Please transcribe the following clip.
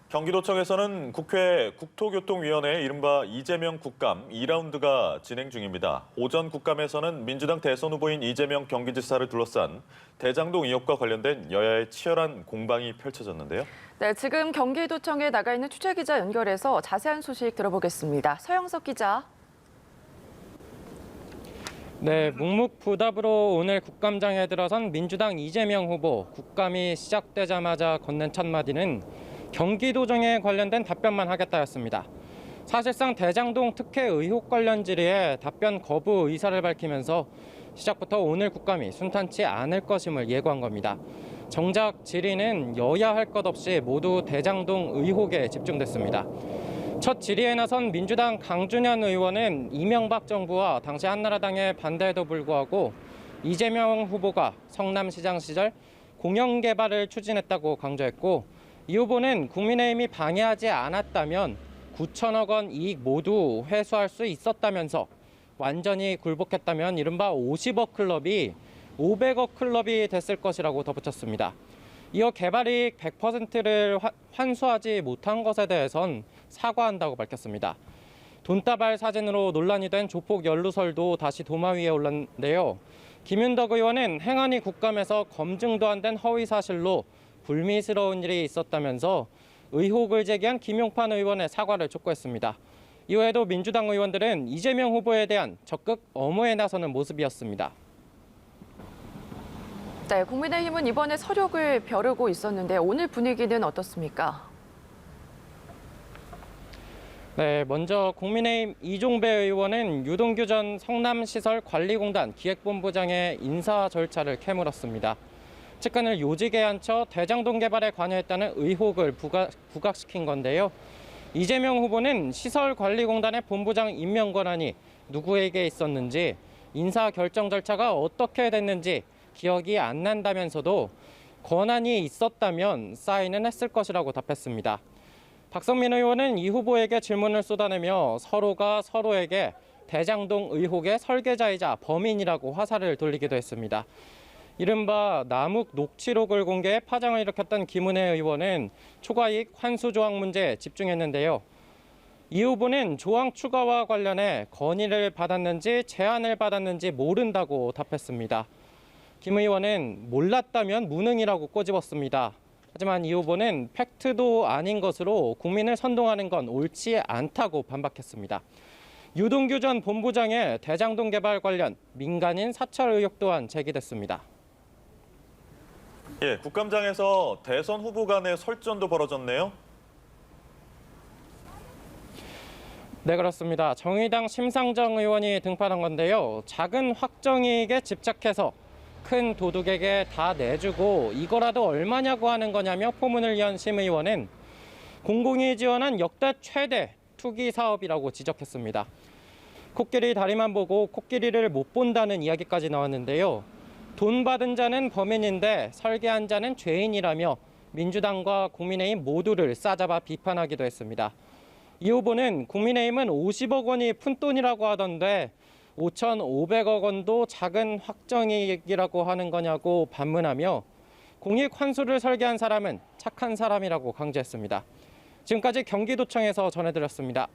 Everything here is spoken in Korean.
경기도청에서는 국회 국토교통위원회 이른바 이재명 국감 2라운드가 진행 중입니다. 오전 국감에서는 민주당 대선 후보인 이재명 경기지사를 둘러싼 대장동 의혹과 관련된 여야의 치열한 공방이 펼쳐졌는데요. 네, 지금 경기도청에 나가 있는 취재기자 연결해서 자세한 소식 들어보겠습니다. 서영석 기자. 네, 묵묵부답으로 오늘 국감장에 들어선 민주당 이재명 후보. 국감이 시작되자마자 건넨 첫 마디는 경기도정에 관련된 답변만 하겠다였습니다. 사실상 대장동 특혜 의혹 관련 질의에 답변 거부 의사를 밝히면서 시작부터 오늘 국감이 순탄치 않을 것임을 예고한 겁니다. 정작 질의는 여야 할 것 없이 모두 대장동 의혹에 집중됐습니다. 첫 질의에 나선 민주당 강준현 의원은 이명박 정부와 당시 한나라당의 반대에도 불구하고 이재명 후보가 성남시장 시절 공영개발을 추진했다고 강조했고, 이 후보는 국민의힘이 방해하지 않았다면 9천억 원 이익 모두 회수할 수 있었다면서 완전히 굴복했다면 이른바 50억 클럽이 500억 클럽이 됐을 것이라고 덧붙였습니다. 이어 개발이익 100%를 환수하지 못한 것에 대해선 사과한다고 밝혔습니다. 돈다발 사진으로 논란이 된 조폭 연루설도 다시 도마 위에 올랐는데요. 김윤덕 의원은 행안위 국감에서 검증도 안 된 허위 사실로 불미스러운 일이 있었다면서 의혹을 제기한 김용판 의원의 사과를 촉구했습니다. 이외에도 민주당 의원들은 이재명 후보에 대한 적극 엄호에 나서는 모습이었습니다. 네, 국민의힘은 이번에 서력을 벼르고 있었는데 오늘 분위기는 어떻습니까? 네, 먼저 국민의힘 이종배 의원은 유동규 전 성남시설관리공단 기획본부장의 인사 절차를 캐물었습니다. 측근을 요직에 앉혀 대장동 개발에 관여했다는 의혹을 부각시킨 건데요. 이재명 후보는 시설관리공단의 본부장 임명 권한이 누구에게 있었는지, 인사 결정 절차가 어떻게 됐는지 기억이 안 난다면서도 권한이 있었다면 사인은 했을 것이라고 답했습니다. 박성민 의원은 이 후보에게 질문을 쏟아내며 서로가 서로에게 대장동 의혹의 설계자이자 범인이라고 화살을 돌리기도 했습니다. 이른바 남욱 녹취록을 공개해 파장을 일으켰던 김은혜 의원은 초과이익 환수 조항 문제에 집중했는데요. 이 후보는 조항 추가와 관련해 건의를 받았는지 제안을 받았는지 모른다고 답했습니다. 김 의원은 몰랐다면 무능이라고 꼬집었습니다. 하지만 이 후보는 팩트도 아닌 것으로 국민을 선동하는 건 옳지 않다고 반박했습니다. 유동규 전 본부장의 대장동 개발 관련 민간인 사찰 의혹 또한 제기됐습니다. 예, 국감장에서 대선 후보 간의 설전도 벌어졌네요. 네, 그렇습니다. 정의당 심상정 의원이 등판한 건데요. 작은 확정이익에 집착해서 큰 도둑에게 다 내주고 이거라도 얼마냐고 하는 거냐며 포문을 연 심 의원은 공공이 지원한 역대 최대 투기 사업이라고 지적했습니다. 코끼리 다리만 보고 코끼리를 못 본다는 이야기까지 나왔는데요. 돈 받은 자는 범인인데 설계한 자는 죄인이라며 민주당과 국민의힘 모두를 싸잡아 비판하기도 했습니다. 이 후보는 국민의힘은 50억 원이 푼돈이라고 하던데 5,500억 원도 작은 확정이익이라고 하는 거냐고 반문하며 공익 환수를 설계한 사람은 착한 사람이라고 강조했습니다. 지금까지 경기도청에서 전해드렸습니다.